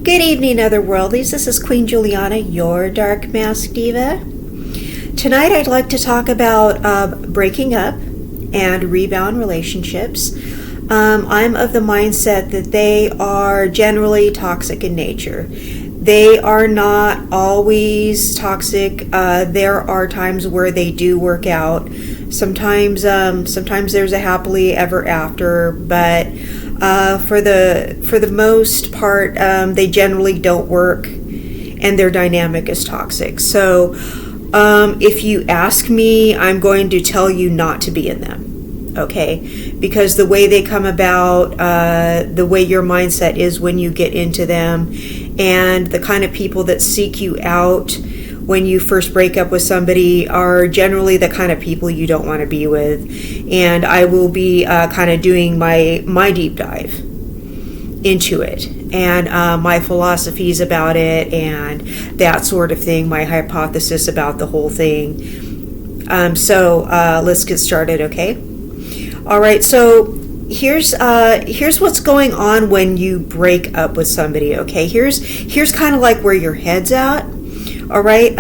Good evening, otherworldlies. This is Queen Juliana, your Dark Mask Diva. Tonight I'd like to talk about breaking up and rebound relationships. I'm of the mindset that they are generally toxic in nature. They are not always toxic. There are times where they do work out. Sometimes there's a happily ever after, but for the most part, they generally don't work, and their dynamic is toxic. So, if you ask me, I'm going to tell you not to be in them, okay? Because the way they come about, the way your mindset is when you get into them, and the kind of people that seek you out when you first break up with somebody are generally the kind of people you don't want to be with. And I will be kind of doing my deep dive into it and my philosophies about it and that sort of thing, my hypothesis about the whole thing. So let's get started, okay? All right, so here's what's going on when you break up with somebody, okay? Here's kind of like where your head's at. All right.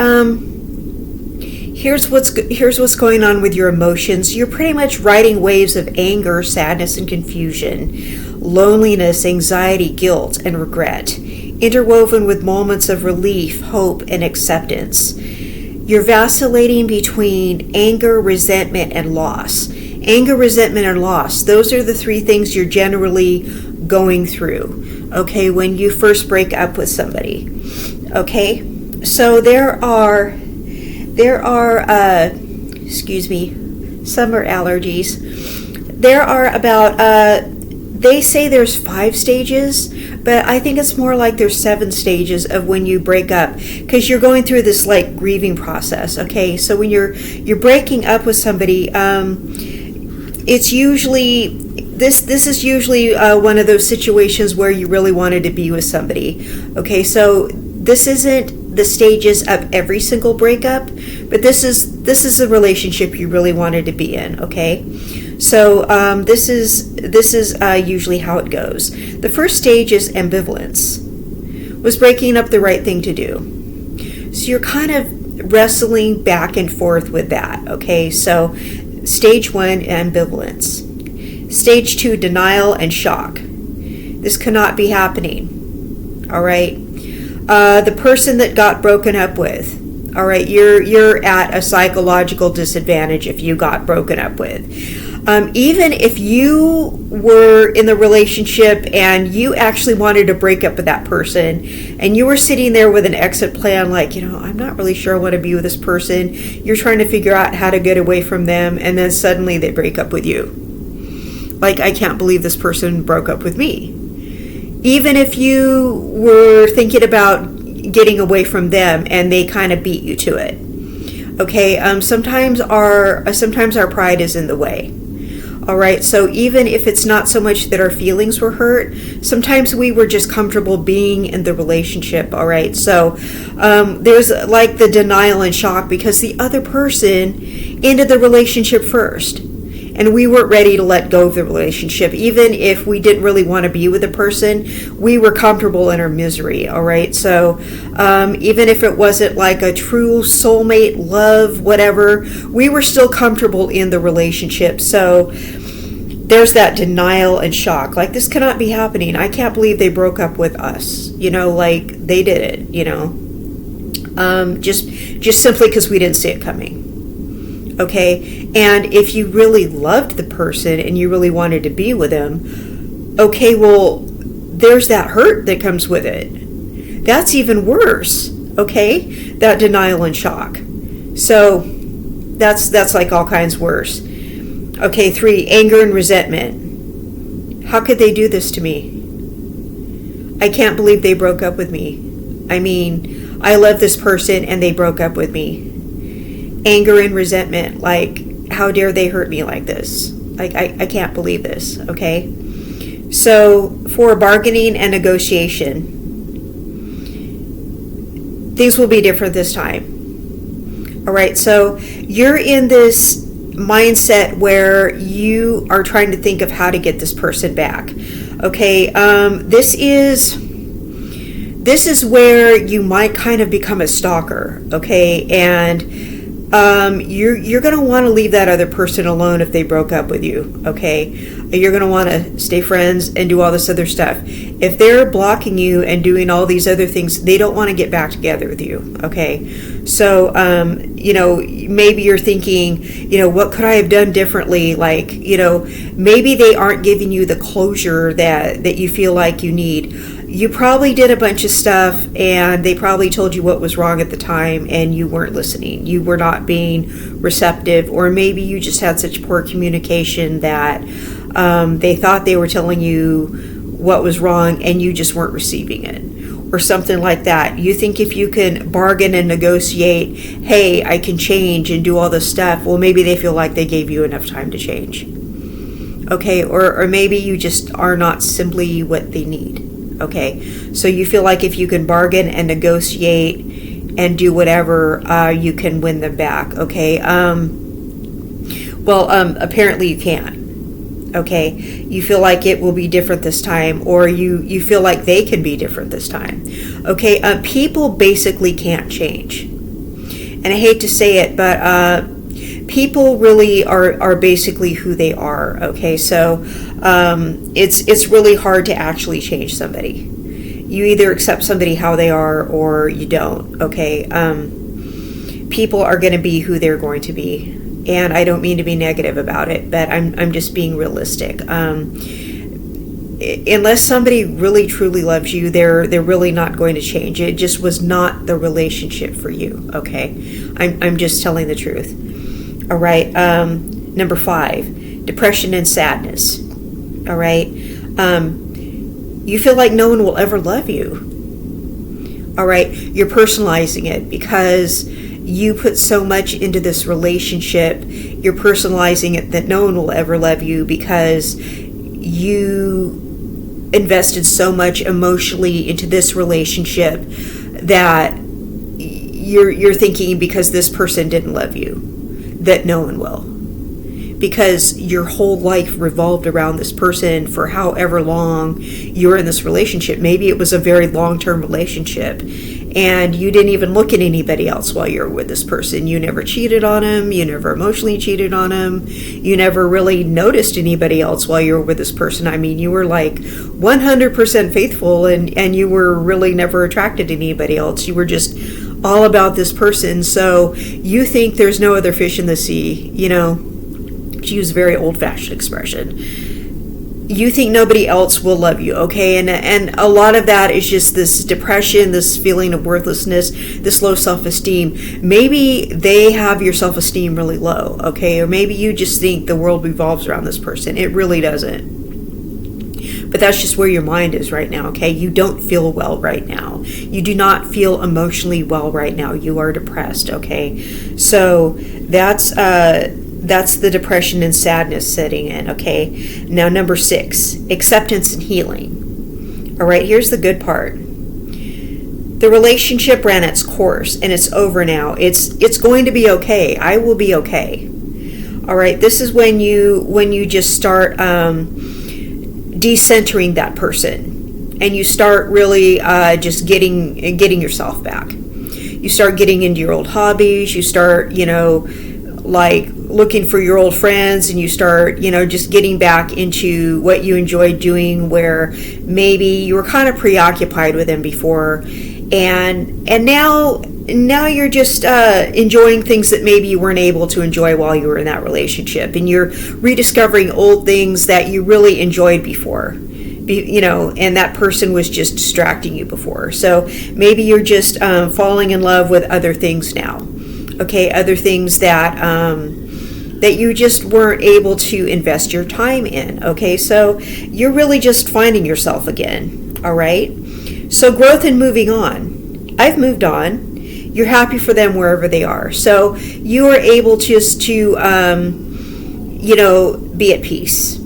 Here's what's going on with your emotions. You're pretty much riding waves of anger, sadness, and confusion, loneliness, anxiety, guilt, and regret, interwoven with moments of relief, hope, and acceptance. You're vacillating between anger, resentment, and loss. Anger, resentment, and loss. Those are the three things you're generally going through, okay, when you first break up with somebody, okay? So there are summer allergies. There are about, they say there's 5 stages, but I think it's more like there's 7 stages of when you break up, because you're going through this like grieving process, okay? So when you're breaking up with somebody, it's usually, this is usually one of those situations where you really wanted to be with somebody, okay? So this isn't the stages of every single breakup, but this is a relationship you really wanted to be in, okay? So this is usually how it goes. The first stage is ambivalence. Was breaking up the right thing to do? So you're kind of wrestling back and forth with that, okay? So stage 1, ambivalence. Stage 2, denial and shock. This cannot be happening, all right? The person that got broken up with, all right, you're at a psychological disadvantage if you got broken up with. Even if you were in the relationship and you actually wanted to break up with that person and you were sitting there with an exit plan, like, I'm not really sure I want to be with this person. You're trying to figure out how to get away from them, and then suddenly they break up with you. Like, I can't believe this person broke up with me. Even if you were thinking about getting away from them and they kind of beat you to it, okay? Sometimes our pride is in the way. All right, so even if it's not so much that our feelings were hurt, sometimes we were just comfortable being in the relationship. All right, so there's like the denial and shock because the other person ended the relationship first. And we weren't ready to let go of the relationship. Even if we didn't really want to be with the person, we were comfortable in our misery, all right? So even if it wasn't like a true soulmate, love, whatever, we were still comfortable in the relationship. So there's that denial and shock. Like, this cannot be happening. I can't believe they broke up with us. Like they did it, just simply because we didn't see it coming. Okay, and if you really loved the person and you really wanted to be with them, okay, well, there's that hurt that comes with it. That's even worse, okay? That denial and shock. So that's like all kinds worse. Okay, 3, anger and resentment. How could they do this to me? I can't believe they broke up with me. I mean, I love this person and they broke up with me. Anger and resentment, like, how dare they hurt me like this? Like, I can't believe this, okay? So, for bargaining and negotiation, things will be different this time. All right, so you're in this mindset where you are trying to think of how to get this person back. Okay, this this is where you might kind of become a stalker, okay? And you're going to want to leave that other person alone if they broke up with you, okay? You're going to want to stay friends and do all this other stuff. If they're blocking you and doing all these other things, they don't want to get back together with you, okay? So, maybe you're thinking, what could I have done differently? Like, maybe they aren't giving you the closure that you feel like you need. You probably did a bunch of stuff and they probably told you what was wrong at the time and you weren't listening. You were not being receptive, or maybe you just had such poor communication that they thought they were telling you what was wrong and you just weren't receiving it, or something like that. You think if you can bargain and negotiate, hey, I can change and do all this stuff, well, maybe they feel like they gave you enough time to change. Okay, or maybe you just are not simply what they need. Okay, so you feel like if you can bargain and negotiate and do whatever, you can win them back. Okay, apparently you can. Okay, you feel like it will be different this time, or you feel like they can be different this time. Okay, people basically can't change, and I hate to say it, but people really are basically who they are. Okay, so it's really hard to actually change somebody. You either accept somebody how they are or you don't. Okay, people are going to be who they're going to be, and I don't mean to be negative about it, but I'm just being realistic. Unless somebody really truly loves you, they're really not going to change. It just was not the relationship for you. Okay, I'm just telling the truth. All right. Number 5, depression and sadness. All right. You feel like no one will ever love you. All right. You're personalizing it because you put so much into this relationship. You're personalizing it that no one will ever love you because you invested so much emotionally into this relationship that you're thinking because this person didn't love you, that no one will, because your whole life revolved around this person for however long you were in this relationship. Maybe it was a very long-term relationship and you didn't even look at anybody else while you were with this person. You never cheated on him. You never emotionally cheated on him. You never really noticed anybody else while you were with this person. I mean, you were like 100% faithful and you were really never attracted to anybody else. You were just all about this person. So you think there's no other fish in the sea, to use a very old-fashioned expression. You think nobody else will love you, okay? And a lot of that is just this depression, this feeling of worthlessness, this low self-esteem. Maybe they have your self-esteem really low, okay? Or maybe you just think the world revolves around this person. It really doesn't. But that's just where your mind is right now, okay? You don't feel well right now. You do not feel emotionally well right now. You are depressed, okay? So that's the depression and sadness setting in, okay? Now, number 6, acceptance and healing. All right, here's the good part. The relationship ran its course and it's over now. It's going to be okay. I will be okay. All right, this is when you just start decentering that person and you start really just getting yourself back. You start getting into your old hobbies. You start, like looking for your old friends, and you start, just getting back into what you enjoyed doing, where maybe you were kind of preoccupied with them before, and now you're just enjoying things that maybe you weren't able to enjoy while you were in that relationship, and you're rediscovering old things that you really enjoyed before, and that person was just distracting you before. So maybe you're just falling in love with other things now. Okay, other things that you just weren't able to invest your time in. Okay, so you're really just finding yourself again. All right, so growth and moving on. I've moved on. You're happy for them wherever they are. So you are able just to, be at peace.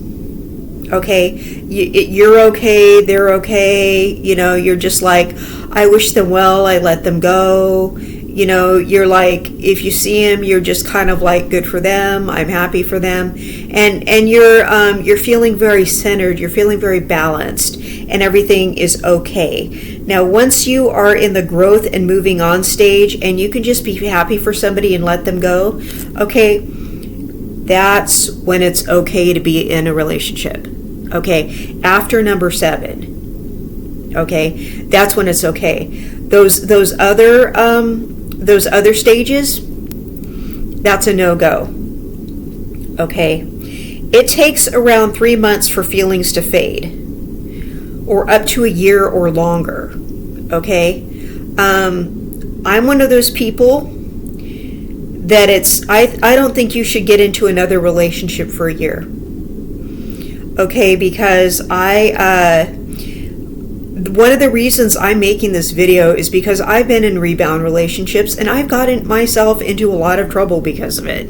Okay, you're okay. They're okay. You're just like, I wish them well. I let them go. You're like, if you see him, you're just kind of like, good for them. I'm happy for them. And you're feeling very centered. You're feeling very balanced and everything is okay. Now, once you are in the growth and moving on stage and you can just be happy for somebody and let them go, okay, that's when it's okay to be in a relationship. Okay, after number 7, okay, that's when it's okay. Those other stages, that's a no-go. Okay, it takes around 3 months for feelings to fade, or up to a year or longer. Okay, I'm one of those people that I don't think you should get into another relationship for a year. Okay, because one of the reasons I'm making this video is because I've been in rebound relationships and I've gotten myself into a lot of trouble because of it.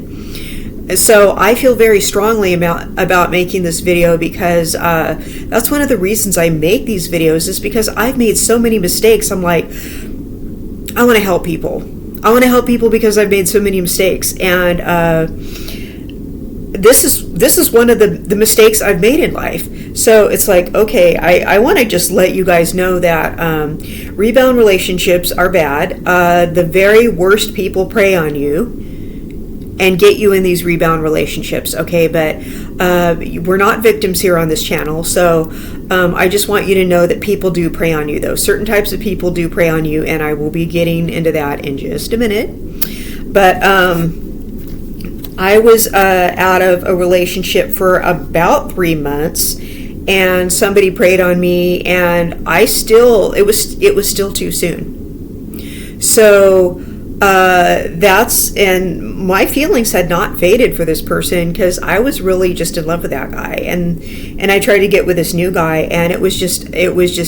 So I feel very strongly about making this video, because that's one of the reasons I make these videos, is because I've made so many mistakes. I'm like, I want to help people. I want to help people because I've made so many mistakes. And this is one of the mistakes I've made in life. So it's like, okay, I want to just let you guys know that rebound relationships are bad. The very worst people prey on you and get you in these rebound relationships, okay? But we're not victims here on this channel, so I just want you to know that people do prey on you, though. Certain types of people do prey on you, and I will be getting into that in just a minute. But I was out of a relationship for about 3 months, and somebody preyed on me, and it was still too soon. So and my feelings had not faded for this person, because I was really just in love with that guy, and I tried to get with this new guy, and it was just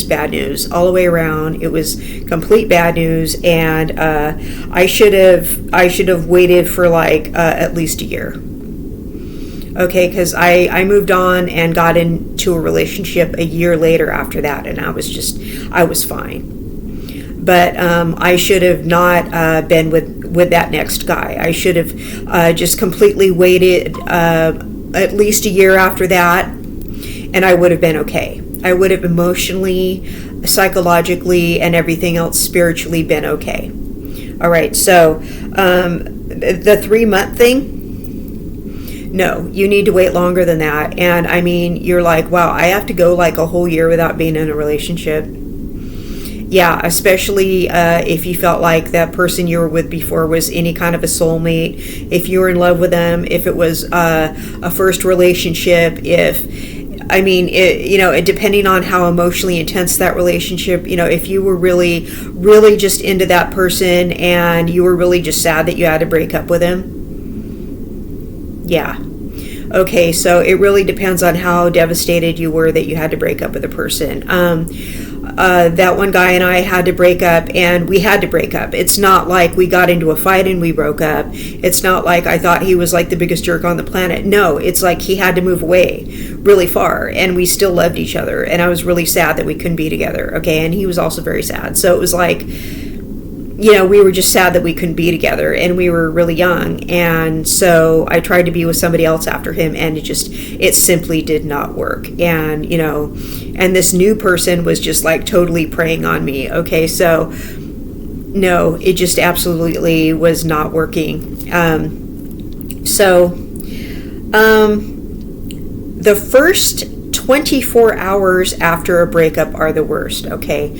bad news all the way around. It was complete bad news, and I should have waited for like at least a year. Okay, because I moved on and got into a relationship a year later after that, and I was fine. But I should have not been with that next guy. I should have just completely waited at least a year after that, and I would have been okay. I would have emotionally, psychologically, and everything else spiritually been okay. All right, so the 3-month thing, no, you need to wait longer than that. And I mean, you're like, wow, I have to go like a whole year without being in a relationship. Yeah, especially if you felt like that person you were with before was any kind of a soulmate, if you were in love with them, if it was a first relationship, depending on how emotionally intense that relationship, if you were really, really just into that person and you were really just sad that you had to break up with him. Yeah. Okay, so it really depends on how devastated you were that you had to break up with a person. That one guy and I had to break up, and we had to break up. It's not like we got into a fight and we broke up. It's not like I thought he was like the biggest jerk on the planet. No, it's like he had to move away really far, and we still loved each other, and I was really sad that we couldn't be together, okay? And he was also very sad. So it was like, we were just sad that we couldn't be together, and we were really young, and so I tried to be with somebody else after him, and it simply did not work. And and this new person was just like totally preying on me. Okay, so no, it just absolutely was not working. The first 24 hours after a breakup are the worst. Okay,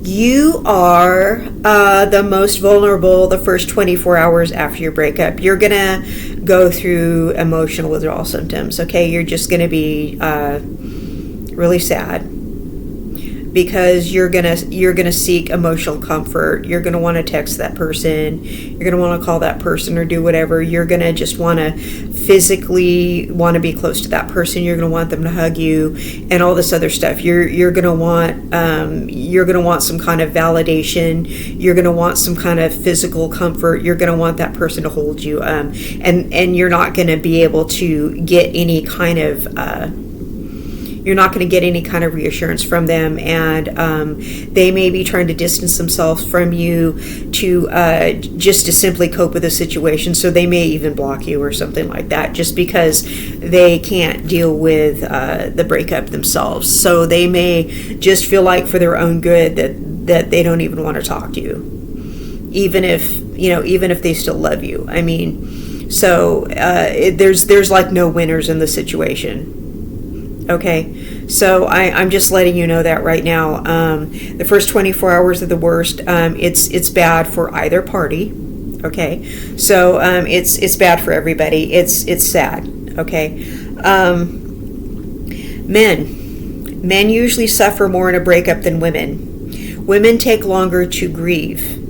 you are the most vulnerable the first 24 hours after your breakup. You're gonna go through emotional withdrawal symptoms. Okay, you're just gonna be really sad, because you're gonna seek emotional comfort. You're gonna want to text that person. You're gonna want to call that person or do whatever. You're gonna just want to physically want to be close to that person. You're gonna want them to hug you and all this other stuff. You're gonna want some kind of validation. You're gonna want some kind of physical comfort. You're gonna want that person to hold you, and you're not gonna be able to get any kind of reassurance from them, and they may be trying to distance themselves from you to just to simply cope with the situation. So they may even block you or something like that, just because they can't deal with the breakup themselves. So they may just feel like for their own good that they don't even want to talk to you, even if they still love you. I mean, so there's like no winners in the situation. Okay, so I'm just letting you know that right now. The first 24 hours are the worst. It's bad for either party. Okay, so it's bad for everybody. It's sad. Okay, men usually suffer more in a breakup than women. Women take longer to grieve.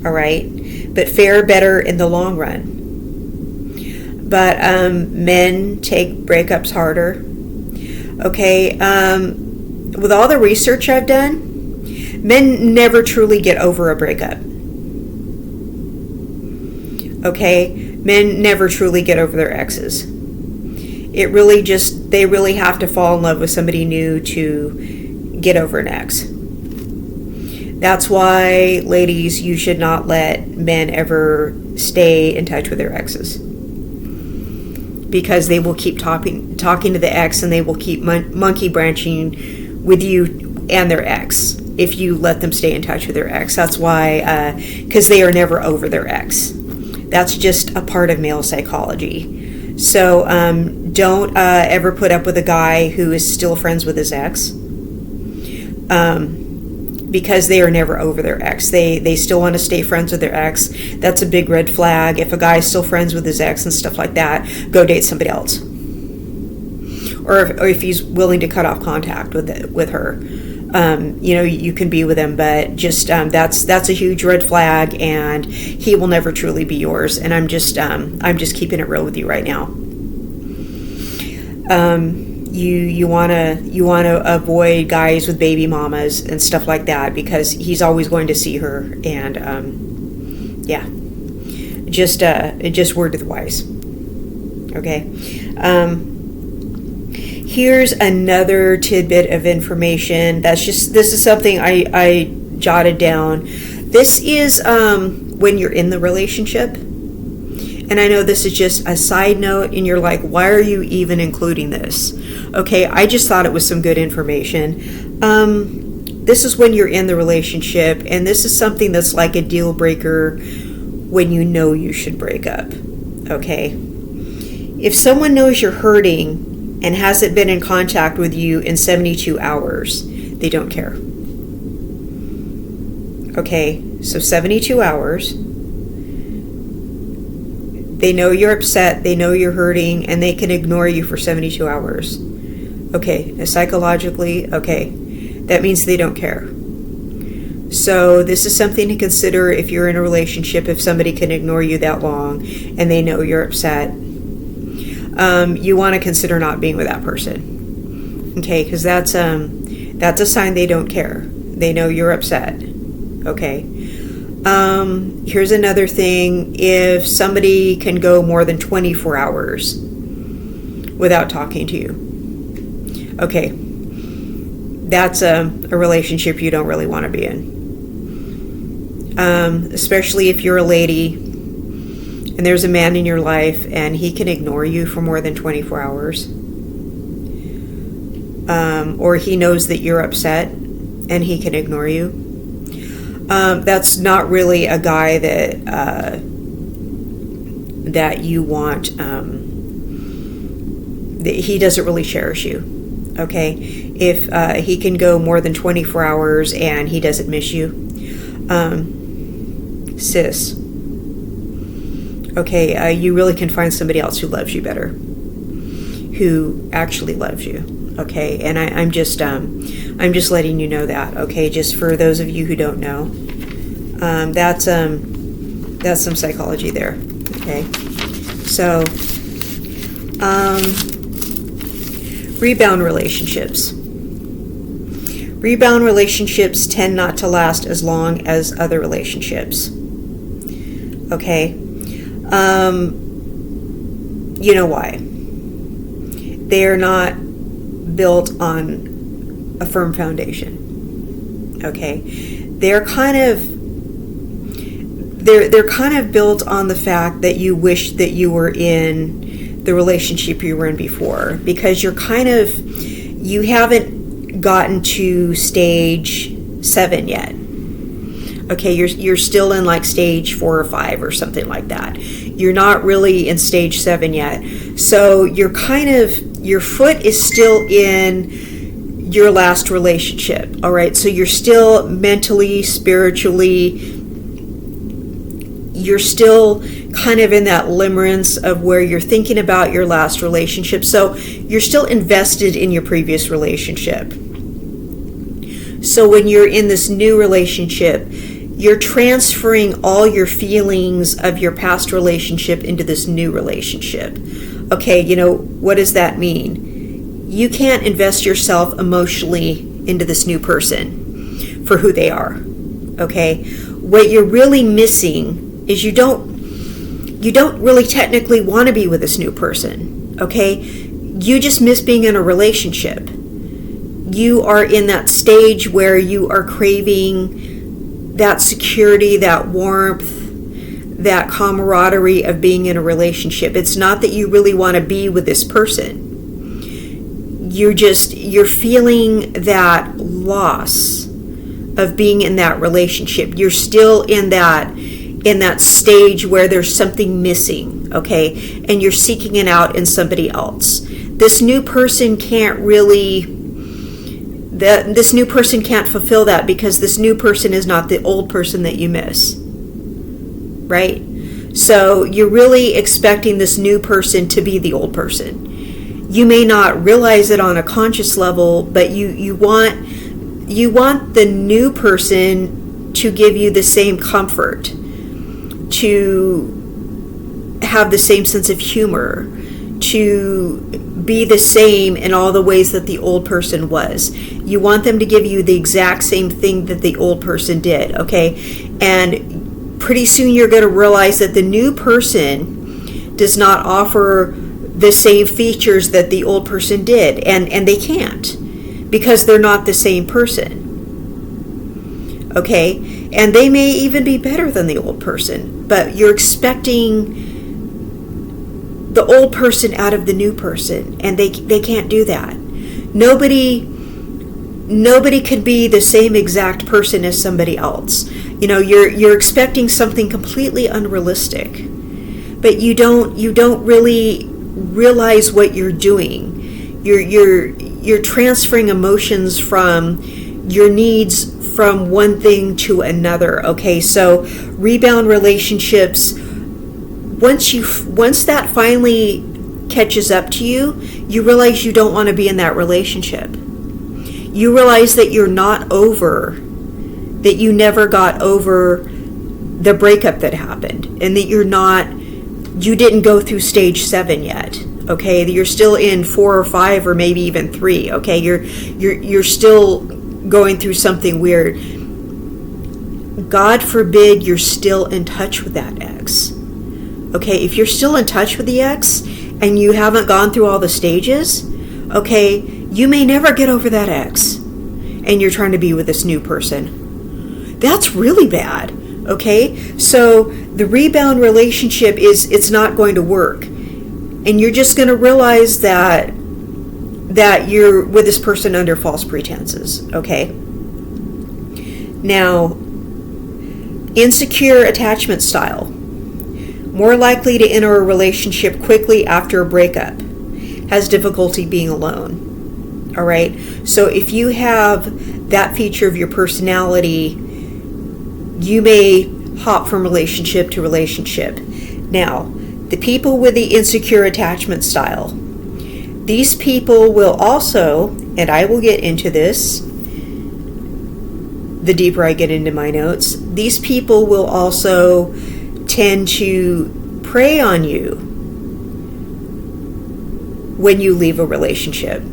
All right, but fare better in the long run. But men take breakups harder. Okay, with all the research I've done, men never truly get over a breakup. Okay, men never truly get over their exes. They really have to fall in love with somebody new to get over an ex. That's why, ladies, you should not let men ever stay in touch with their exes, because they will keep talking to the ex, and they will keep monkey branching with you and their ex if you let them stay in touch with their ex. That's why, because they are never over their ex. That's just a part of male psychology. So don't ever put up with a guy who is still friends with his ex, because they are never over their ex. They still want to stay friends with their ex. That's a big red flag. If a guy is still friends with his ex and stuff like that, go date somebody else. Or if he's willing to cut off contact with her, you can be with him, but just that's a huge red flag, and he will never truly be yours. And I'm just keeping it real with you right now. You want to avoid guys with baby mamas and stuff like that, because he's always going to see her, and just word to the wise. Okay. Here's another tidbit of information. This is something I jotted down. This is when you're in the relationship. And I know this is just a side note, and you're like, why are you even including this? Okay, I just thought it was some good information. This is when you're in the relationship, and this is something that's like a deal breaker when you know you should break up. Okay? If someone knows you're hurting and hasn't been in contact with you in 72 hours, they don't care. Okay, so 72 hours. They know you're upset, they know you're hurting, and they can ignore you for 72 hours. Okay, psychologically, okay, that means they don't care. So this is something to consider if you're in a relationship. If somebody can ignore you that long and they know you're upset, you want to consider not being with that person. Okay, because that's a sign they don't care. They know you're upset. Okay. Here's another thing. If somebody can go more than 24 hours without talking to you, okay, that's a relationship you don't really want to be in. Especially if you're a lady and there's a man in your life and he can ignore you for more than 24 hours, or he knows that you're upset and he can ignore you. That's not really a guy that you want. That he doesn't really cherish you. Okay, if he can go more than 24 hours and he doesn't miss you, sis. Okay, you really can find somebody else who loves you better, who actually loves you. Okay, and I'm just letting you know that. Okay, just for those of you who don't know, that's some psychology there. Okay, so rebound relationships. Rebound relationships tend not to last as long as other relationships. Okay, you know why? They are not built on a firm foundation. Okay, they're kind of built on the fact that you wish that you were in the relationship you were in before, because you haven't gotten to stage 7 yet. Okay, you're still in like stage 4 or 5 or something like that. You're not really in stage 7 yet. So your foot is still in your last relationship. All right, so you're still mentally, spiritually, you're still kind of in that limerence of where you're thinking about your last relationship. So you're still invested in your previous relationship. So when you're in this new relationship, you're transferring all your feelings of your past relationship into this new relationship. Okay, what does that mean? You can't invest yourself emotionally into this new person for who they are. Okay? What you're really missing is you don't really technically want to be with this new person. Okay? You just miss being in a relationship. You are in that stage where you are craving that security, that warmth, that camaraderie of being in a relationship. It's not that you really want to be with this person. You're feeling that loss of being in that relationship. You're still in that stage where there's something missing, okay? And you're seeking it out in somebody else. This new person can't fulfill that because this new person is not the old person that you miss, right? So you're really expecting this new person to be the old person. You may not realize it on a conscious level, but you want the new person to give you the same comfort, to have the same sense of humor, to be the same in all the ways that the old person was. You want them to give you the exact same thing that the old person did, okay? And pretty soon you're going to realize that the new person does not offer the same features that the old person did, and they can't, because they're not the same person. Okay? And they may even be better than the old person, but you're expecting the old person out of the new person, and they can't do that. Nobody could be the same exact person as somebody else. You're expecting something completely unrealistic, but you don't really realize what you're doing. You're transferring emotions from your needs from one thing to another. Okay, so rebound relationships, once that finally catches up to you, you realize you don't want to be in that relationship. You realize that you're not over, that you never got over the breakup that happened, and that you didn't go through stage 7 yet. Okay, you're still in 4 or 5 or maybe even 3. Okay, you're still going through something weird. God forbid you're still in touch with that ex. Okay, if you're still in touch with the ex and you haven't gone through all the stages, okay, you may never get over that ex, and you're trying to be with this new person. That's really bad. Okay, so the rebound relationship it's not going to work, and you're just going to realize that you're with this person under false pretenses. Okay, now, insecure attachment style, more likely to enter a relationship quickly after a breakup, has difficulty being alone. All right, so if you have that feature of your personality, you may hop from relationship to relationship. Now, the people with the insecure attachment style, these people will also, and I will get into this the deeper I get into my notes, these people will also tend to prey on you when you leave a relationship.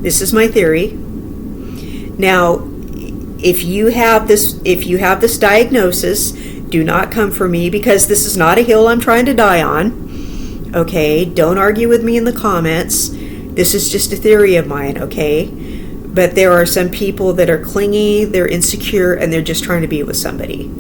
This is my theory. Now, if you have this diagnosis, do not come for me, because this is not a hill I'm trying to die on. Okay, don't argue with me in the comments. This is just a theory of mine, okay? But there are some people that are clingy, they're insecure, and they're just trying to be with somebody.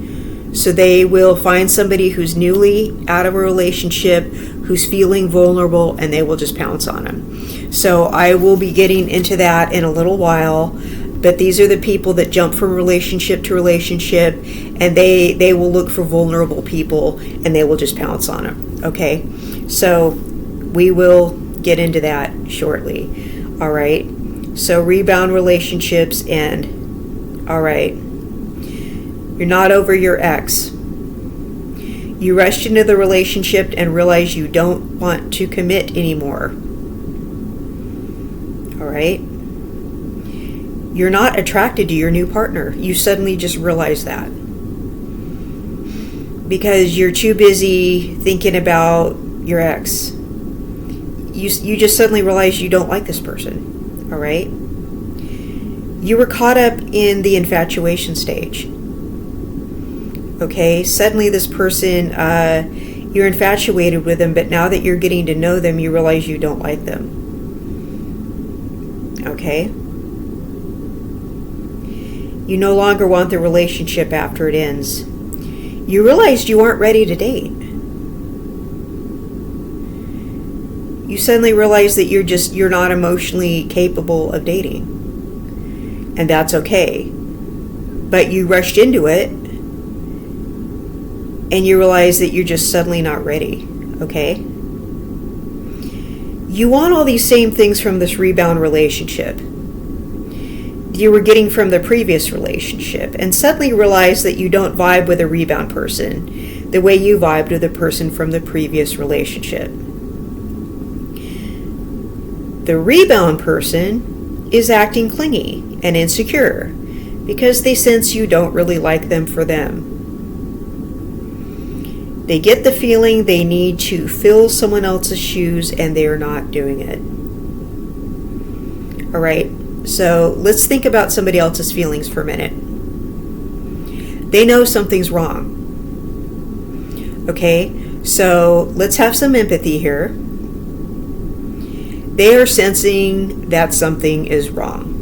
So they will find somebody who's newly out of a relationship, who's feeling vulnerable, and they will just pounce on them. So I will be getting into that in a little while, but these are the people that jump from relationship to relationship, and they will look for vulnerable people, and they will just pounce on them. Okay? So we will get into that shortly. All right? So rebound relationships end. All right. You're not over your ex. You rushed into the relationship and realized you don't want to commit anymore. All right? You're not attracted to your new partner. You suddenly just realize that. Because you're too busy thinking about your ex. You just suddenly realize you don't like this person. All right? You were caught up in the infatuation stage. Okay, suddenly this person, you're infatuated with them, but now that you're getting to know them, you realize you don't like them. Okay? You no longer want the relationship after it ends. You realized you aren't ready to date. You suddenly realize that you're not emotionally capable of dating. And that's okay. But you rushed into it, and you realize that you're just suddenly not ready, okay? You want all these same things from this rebound relationship you were getting from the previous relationship, and suddenly realize that you don't vibe with a rebound person the way you vibed with a person from the previous relationship. The rebound person is acting clingy and insecure because they sense you don't really like them for them. They get the feeling they need to fill someone else's shoes, and they're not doing it. All right, so let's think about somebody else's feelings for a minute. They know something's wrong. Okay, so let's have some empathy here. They are sensing that something is wrong.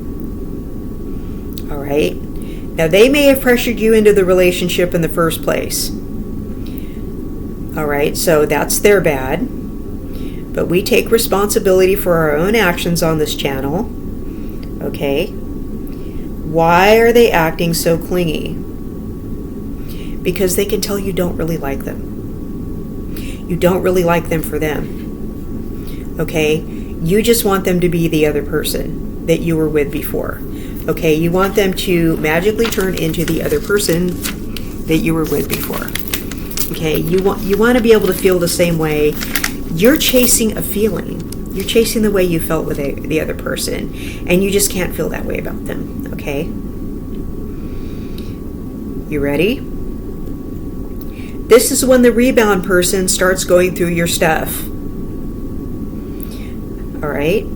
All right, now they may have pressured you into the relationship in the first place. All right, so that's their bad. But we take responsibility for our own actions on this channel. Okay? Why are they acting so clingy? Because they can tell you don't really like them. You don't really like them for them. Okay? You just want them to be the other person that you were with before. Okay? You want them to magically turn into the other person that you were with before. Okay, you want to be able to feel the same way. You're chasing a feeling. You're chasing the way you felt with the other person, and you just can't feel that way about them. Okay? You ready? This is when the rebound person starts going through your stuff. All right?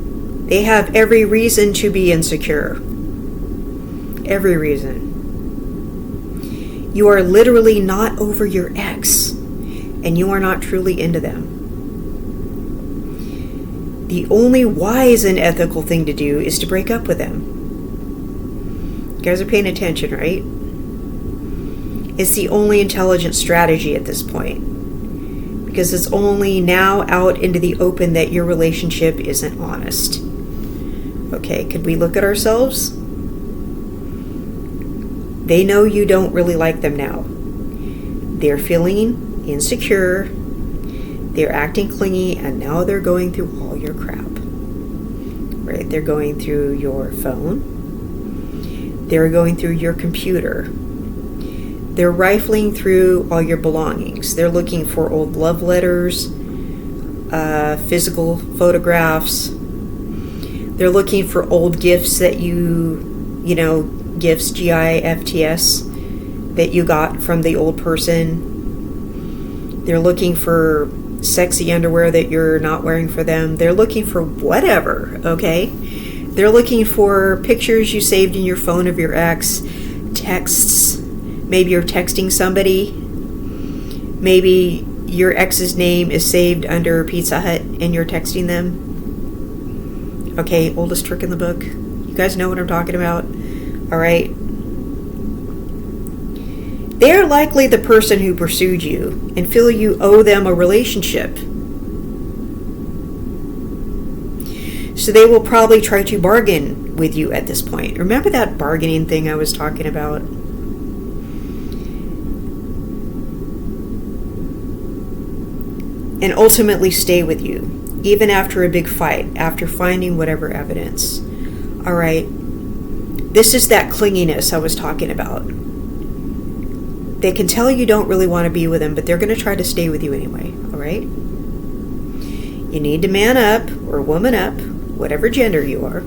They have every reason to be insecure. Every reason. You are literally not over your ex, and you are not truly into them. The only wise and ethical thing to do is to break up with them. You guys are paying attention, right? It's the only intelligent strategy at this point, because it's only now out into the open that your relationship isn't honest. Okay, could we look at ourselves? They know you don't really like them now. They're feeling insecure. They're acting clingy, and now they're going through all your crap. Right? They're going through your phone. They're going through your computer. They're rifling through all your belongings. They're looking for old love letters, physical photographs. They're looking for old gifts that gifts, GIFTS, that you got from the old person. They're looking for sexy underwear that you're not wearing for them. They're looking for whatever, okay? They're looking for pictures you saved in your phone of your ex, texts. Maybe you're texting somebody. Maybe your ex's name is saved under Pizza Hut and you're texting them. Okay, oldest trick in the book. You guys know what I'm talking about? All right. They're likely the person who pursued you and feel you owe them a relationship. So they will probably try to bargain with you at this point. Remember that bargaining thing I was talking about? And ultimately stay with you, even after a big fight, after finding whatever evidence. All right? This is that clinginess I was talking about. They can tell you don't really want to be with them, but they're going to try to stay with you anyway. All right? You need to man up or woman up, whatever gender you are.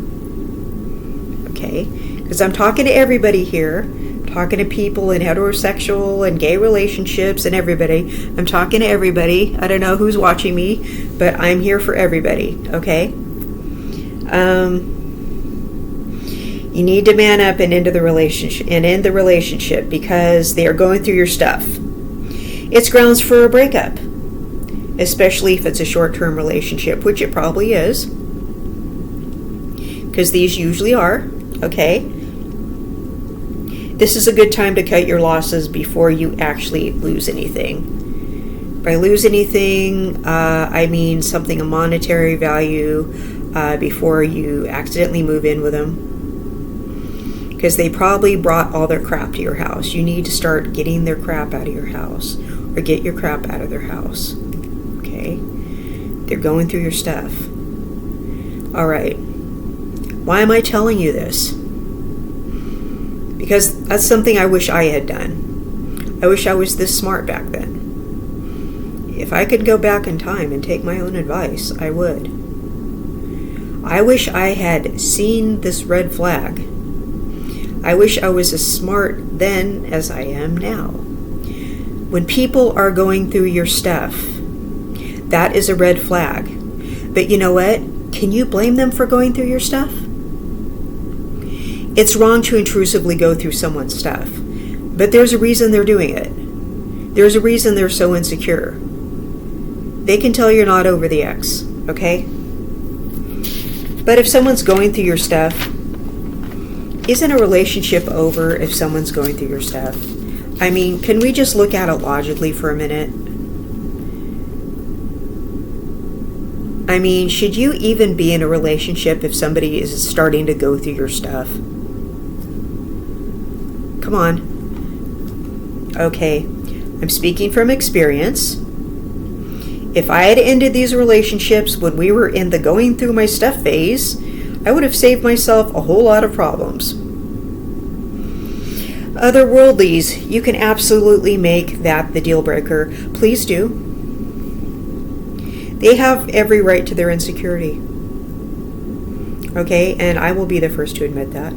Okay? Because I'm talking to everybody here. I'm talking to people in heterosexual and gay relationships and everybody. I'm talking to everybody. I don't know who's watching me, but I'm here for everybody. Okay? You need to man up and end the relationship because they are going through your stuff. It's grounds for a breakup, especially if it's a short-term relationship, which it probably is, because these usually are. Okay? This is a good time to cut your losses before you actually lose anything. By lose anything, I mean something of monetary value before you accidentally move in with them. Because they probably brought all their crap to your house. You need to start getting their crap out of your house, or get your crap out of their house. Okay? They're going through your stuff. All right. Why am I telling you this? Because that's something I wish I had done. I wish I was this smart back then. If I could go back in time and take my own advice, I would. I wish I had seen this red flag. I wish I was as smart then as I am now. When people are going through your stuff, that is a red flag. But you know what? Can you blame them for going through your stuff? It's wrong to intrusively go through someone's stuff. But there's a reason they're doing it. There's a reason they're so insecure. They can tell you're not over the ex, okay? But if someone's going through your stuff, isn't a relationship over if someone's going through your stuff? I mean, can we just look at it logically for a minute? I mean, should you even be in a relationship if somebody is starting to go through your stuff? Come on. Okay, I'm speaking from experience. If I had ended these relationships when we were in the going through my stuff phase, I would have saved myself a whole lot of problems. Other worldlies, you can absolutely make that the deal breaker. Please do. They have every right to their insecurity. Okay, and I will be the first to admit that.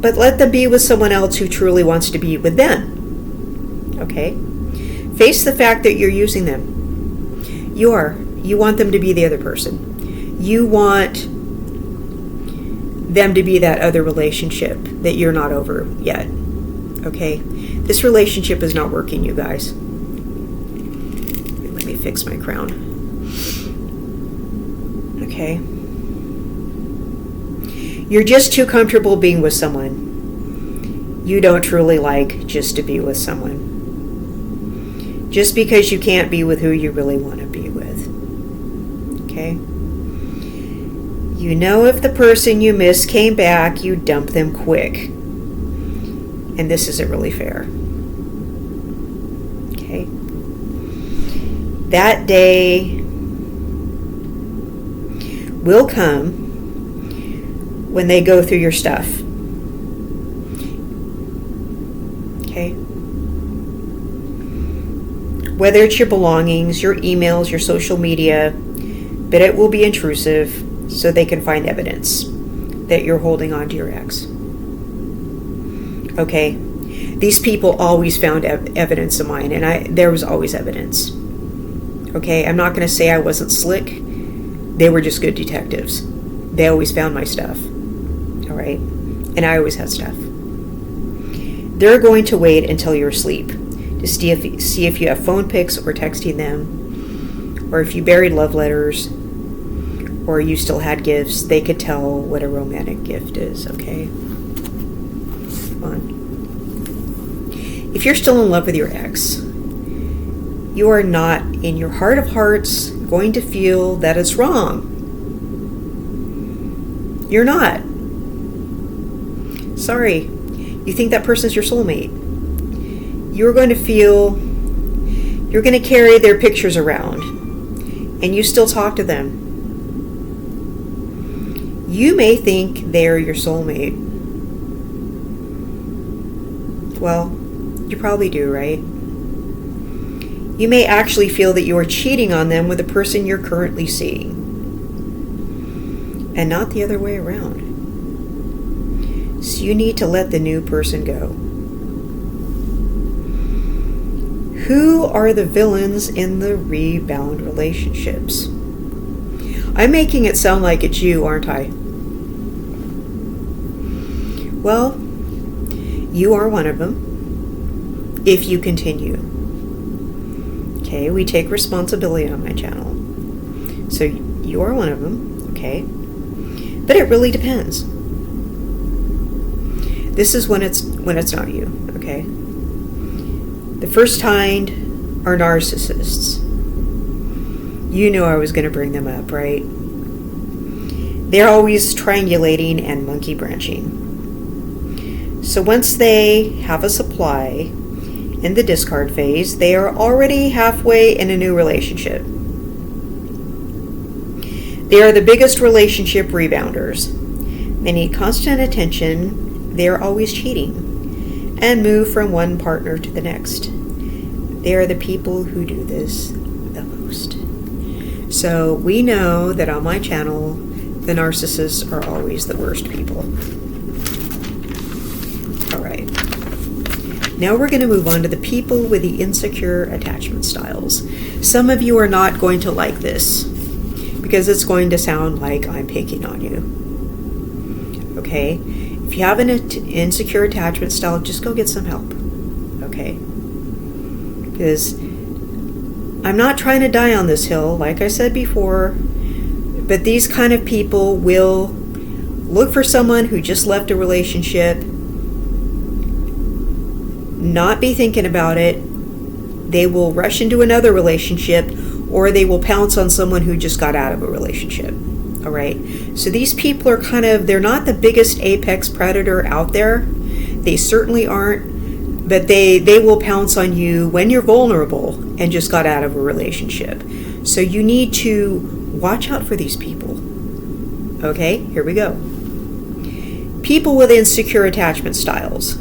But let them be with someone else who truly wants to be with them. Okay? Face the fact that you're using them. You are. You want them to be the other person. You want them to be that other relationship that you're not over yet. Okay? This relationship is not working, you guys. Let me fix my crown. Okay? You're just too comfortable being with someone. You don't truly like just to be with someone. Just because you can't be with who you really want to be with. Okay? You know if the person you miss came back, you dump them quick. And this isn't really fair. Okay? That day will come when they go through your stuff. Okay? Whether it's your belongings, your emails, your social media, but it will be intrusive so they can find evidence that you're holding on to your ex. Okay? These people always found evidence of mine, and there was always evidence. Okay? I'm not going to say I wasn't slick. They were just good detectives. They always found my stuff. All right? And I always had stuff. They're going to wait until you're asleep to see if you have phone pics or texting them, or if you buried love letters, or you still had gifts. They could tell what a romantic gift is, okay? Come on. if you're still in love with your ex, you are not, in your heart of hearts, going to feel that it's wrong. You're not. Sorry. You think that person's your soulmate. You're going to feel, you're going to carry their pictures around, and you still talk to them. You may think they're your soulmate. Well, you probably do, right? You may actually feel that you are cheating on them with the person you're currently seeing, and not the other way around. So you need to let the new person go. Who are the villains in the rebound relationships? I'm making it sound like it's you, aren't I? Well, you are one of them, if you continue. Okay, we take responsibility on my channel. So you are one of them, okay? But it really depends. This is when it's not you, okay? The first kind are narcissists. You knew I was going to bring them up, right? They're always triangulating and monkey branching. So once they have a supply in the discard phase, they are already halfway in a new relationship. They are the biggest relationship rebounders. They need constant attention. They are always cheating and move from one partner to the next. They are the people who do this the most. So we know that on my channel, the narcissists are always the worst people. All right. Now we're going to move on to the people with the insecure attachment styles. Some of you are not going to like this because it's going to sound like I'm picking on you. Okay? If you have an insecure attachment style, just go get some help. Okay? Because I'm not trying to die on this hill, like I said before, but these kind of people will look for someone who just left a relationship, not be thinking about it. They will rush into another relationship, or they will pounce on someone who just got out of a relationship. All right. So these people are they're not the biggest apex predator out there. They certainly aren't, but they will pounce on you when you're vulnerable and just got out of a relationship. So you need to watch out for these people. Okay, here we go. People with insecure attachment styles.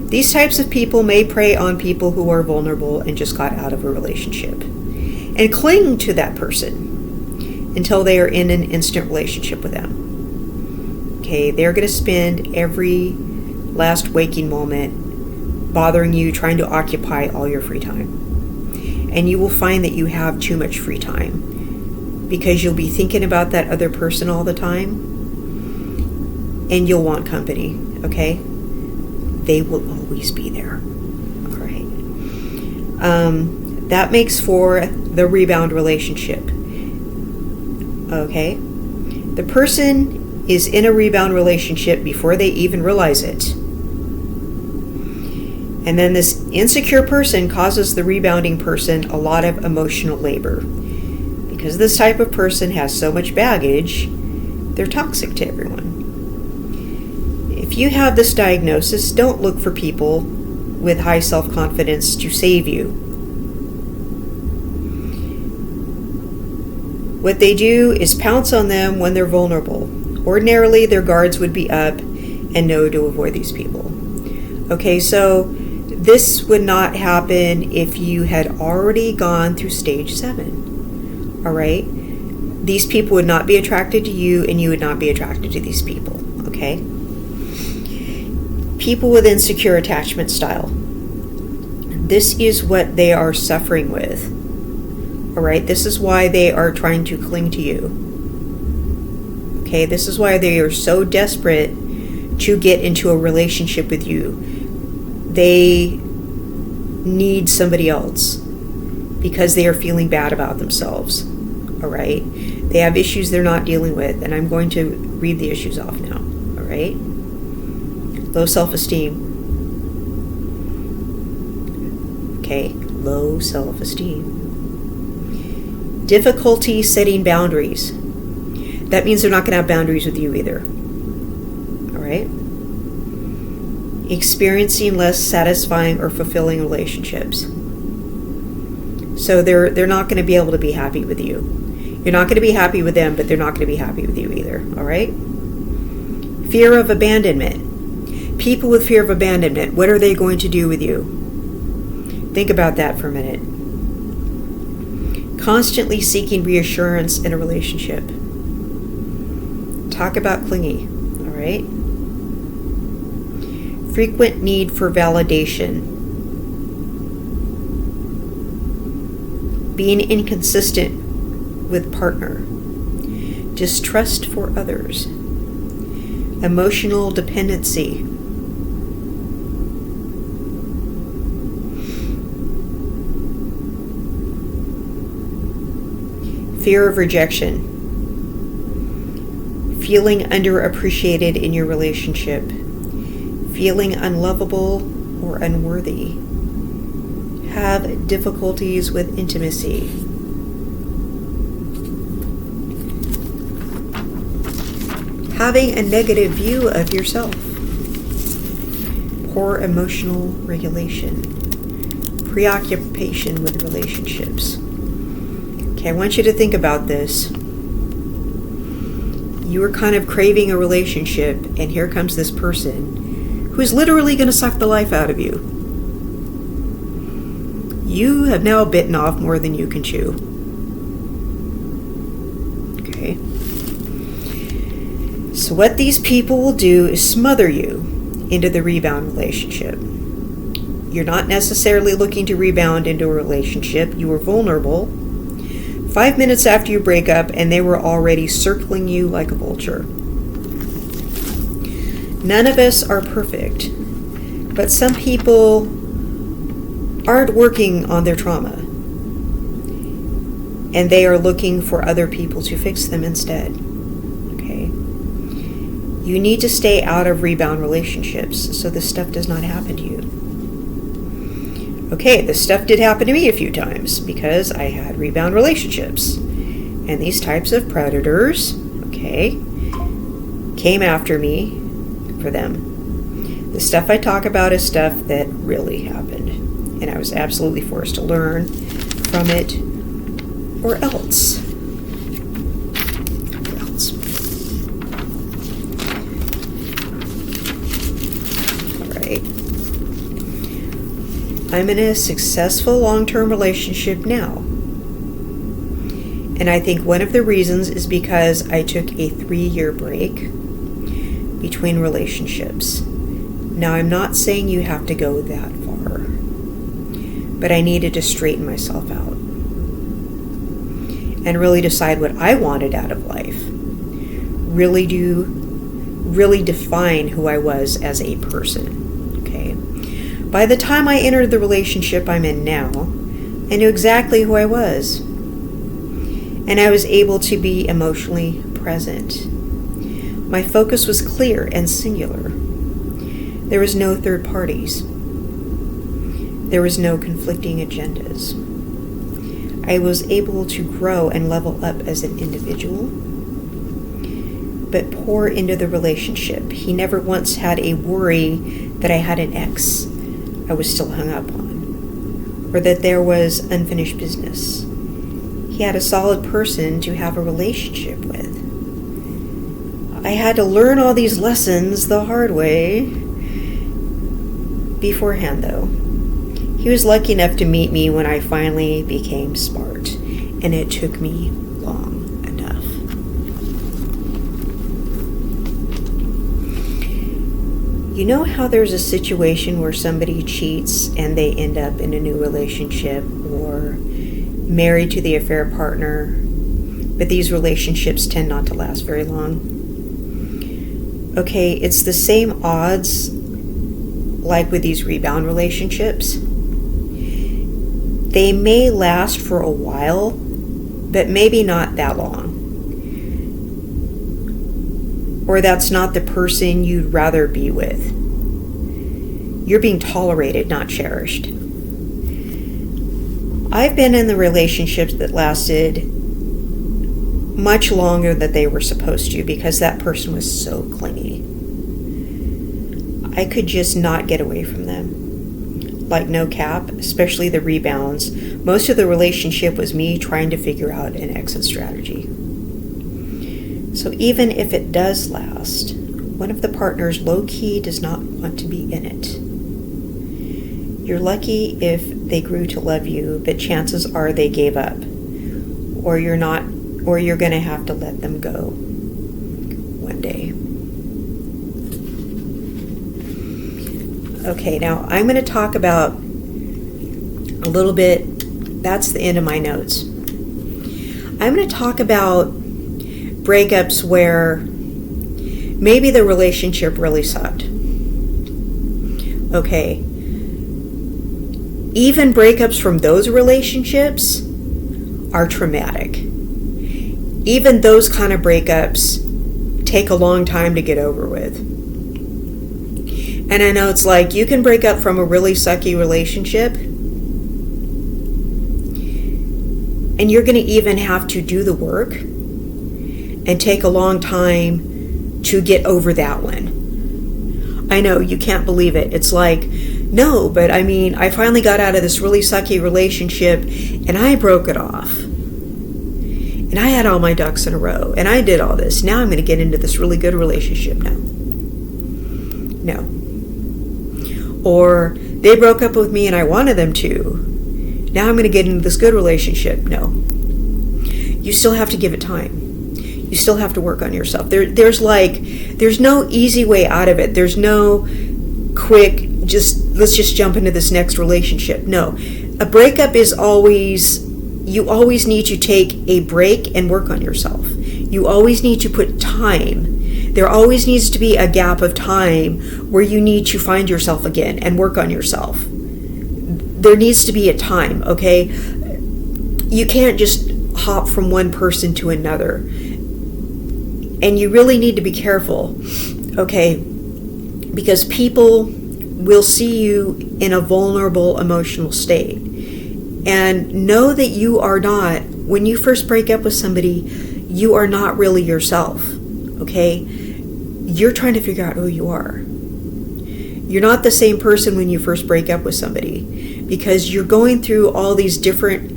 These types of people may prey on people who are vulnerable and just got out of a relationship and cling to that person until they are in an instant relationship with them. Okay, they're going to spend every last waking moment bothering you, trying to occupy all your free time. And you will find that you have too much free time because you'll be thinking about that other person all the time and you'll want company, okay? They will always be there. All right. That makes for the rebound relationship. Okay. The person is in a rebound relationship before they even realize it. And then this insecure person causes the rebounding person a lot of emotional labor. Because this type of person has so much baggage, they're toxic to everyone. If you have this diagnosis, don't look for people with high self-confidence to save you. What they do is pounce on them when they're vulnerable. Ordinarily, their guards would be up and know to avoid these people. Okay, so this would not happen if you had already gone through stage 7. All right? These people would not be attracted to you, and you would not be attracted to these people. Okay? People with insecure attachment style. This is what they are suffering with. All right? This is why they are trying to cling to you. Okay? This is why they are so desperate to get into a relationship with you. They need somebody else because they are feeling bad about themselves. All right? They have issues they're not dealing with, and I'm going to read the issues off now. All right? Low self-esteem. Okay, low self-esteem. Difficulty setting boundaries. That means they're not going to have boundaries with you either. All right? Experiencing less satisfying or fulfilling relationships. So they're not going to be able to be happy with you. You're not going to be happy with them, but they're not going to be happy with you either. All right? Fear of abandonment. People with fear of abandonment, what are they going to do with you? Think about that for a minute. Constantly seeking reassurance in a relationship. Talk about clingy. All right? Frequent need for validation. Being inconsistent with partner. Distrust for others. Emotional dependency. Fear of rejection. Feeling underappreciated in your relationship. Feeling unlovable or unworthy. Have difficulties with intimacy. Having a negative view of yourself. Poor emotional regulation. Preoccupation with relationships. Okay, I want you to think about this. You were kind of craving a relationship, and here comes this person who's literally going to suck the life out of you. You have now bitten off more than you can chew. Okay. So what these people will do is smother you into the rebound relationship. You're not necessarily looking to rebound into a relationship. You were vulnerable 5 minutes after you break up, and they were already circling you like a vulture. None of us are perfect, but some people aren't working on their trauma, and they are looking for other people to fix them instead. Okay? You need to stay out of rebound relationships so this stuff does not happen to you. Okay, this stuff did happen to me a few times because I had rebound relationships. And these types of predators, okay, came after me for them. The stuff I talk about is stuff that really happened. And I was absolutely forced to learn from it or else. All right. I'm in a successful long-term relationship now. And I think one of the reasons is because I took a 3-year break between relationships. Now, I'm not saying you have to go that far, but I needed to straighten myself out and really decide what I wanted out of life. Really define who I was as a person. Okay. By the time I entered the relationship I'm in now, I knew exactly who I was. And I was able to be emotionally present. My focus was clear and singular. There was no third parties. There was no conflicting agendas. I was able to grow and level up as an individual, but pour into the relationship. He never once had a worry that I had an ex I was still hung up on, or that there was unfinished business. He had a solid person to have a relationship with. I had to learn all these lessons the hard way beforehand, though. He was lucky enough to meet me when I finally became smart, and it took me long enough. You know how there's a situation where somebody cheats and they end up in a new relationship or married to the affair partner, but these relationships tend not to last very long? Okay, it's the same odds like with these rebound relationships. They may last for a while, but maybe not that long. Or that's not the person you'd rather be with. You're being tolerated, not cherished. I've been in the relationships that lasted much longer than they were supposed to because that person was so clingy. I could just not get away from them. Like no cap, especially the rebounds. Most of the relationship was me trying to figure out an exit strategy. So even if it does last, one of the partners low-key does not want to be in it. You're lucky if they grew to love you, but chances are they gave up. Or you're going to have to let them go one day. Okay, now I'm going to talk about a little bit, that's the end of my notes. I'm going to talk about breakups where maybe the relationship really sucked. Okay. Even breakups from those relationships are traumatic. Even those kind of breakups take a long time to get over with. And I know it's like you can break up from a really sucky relationship and you're going to even have to do the work and take a long time to get over that one. I know, you can't believe it. It's like, no, but I mean, I finally got out of this really sucky relationship and I broke it off. And I had all my ducks in a row and I did all this. Now I'm going to get into this really good relationship now. No. Or they broke up with me and I wanted them to. Now I'm going to get into this good relationship. No. You still have to give it time. You still have to work on yourself. There's no easy way out of it. There's no quick, let's just jump into this next relationship. No. A breakup is you always need to take a break and work on yourself. You always need to put time. There always needs to be a gap of time where you need to find yourself again and work on yourself. There needs to be a time, okay? You can't just hop from one person to another. And you really need to be careful, okay? Because people will see you in a vulnerable emotional state. And know that you are not, when you first break up with somebody, you are not really yourself, okay? You're trying to figure out who you are. You're not the same person when you first break up with somebody because you're going through all these different,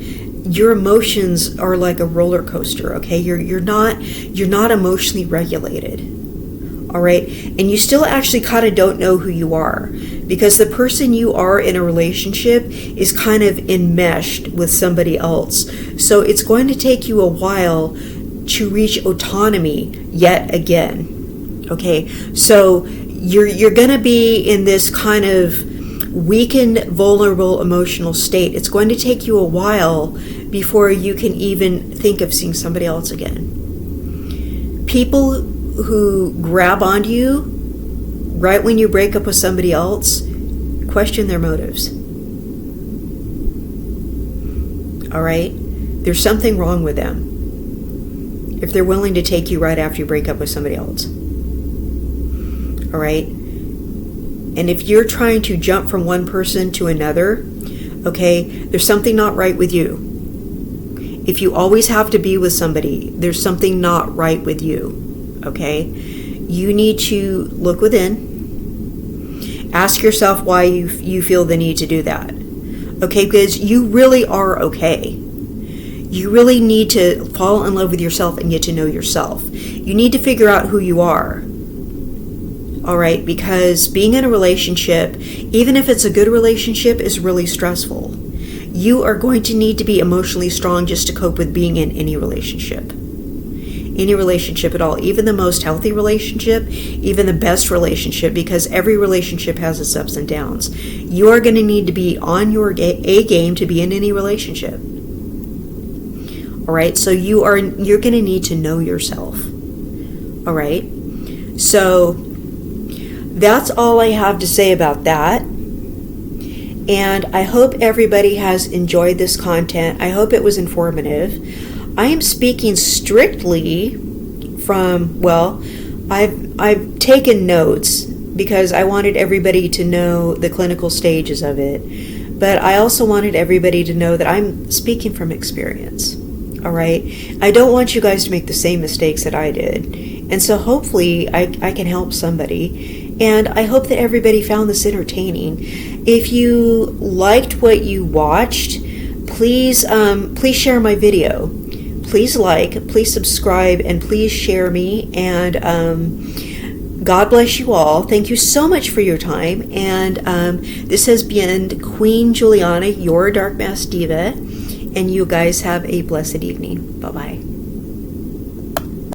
your emotions are like a roller coaster, okay? You're not emotionally regulated, all right? And you still actually kind of don't know who you are because the person you are in a relationship is kind of enmeshed with somebody else. So it's going to take you a while to reach autonomy yet again. Okay, so you're going to be in this kind of weakened, vulnerable emotional state. It's going to take you a while before you can even think of seeing somebody else again. People who grab onto you right when you break up with somebody else, question their motives. All right? There's something wrong with them if they're willing to take you right after you break up with somebody else. All right? And if you're trying to jump from one person to another, okay, there's something not right with you. If you always have to be with somebody, there's something not right with you, okay? You need to look within. Ask yourself why you feel the need to do that, okay? Because you really are okay. You really need to fall in love with yourself and get to know yourself. You need to figure out who you are. All right, because being in a relationship, even if it's a good relationship, is really stressful. You are going to need to be emotionally strong just to cope with being in any relationship. Any relationship at all, even the most healthy relationship, even the best relationship, because every relationship has its ups and downs. You are going to need to be on your A game to be in any relationship. All right, so you're going to need to know yourself. All right, so that's all I have to say about that. And I hope everybody has enjoyed this content. I hope it was informative. I am speaking strictly from, I've taken notes because I wanted everybody to know the clinical stages of it. but I also wanted everybody to know that I'm speaking from experience. All right. I don't want you guys to make the same mistakes that I did. And so hopefully I can help somebody. And I hope that everybody found this entertaining. If you liked what you watched, please share my video. Please please subscribe, and please share me. And God bless you all. Thank you so much for your time. And this has been Queen Juliana, your Dark Mask Diva. And you guys have a blessed evening. Bye-bye.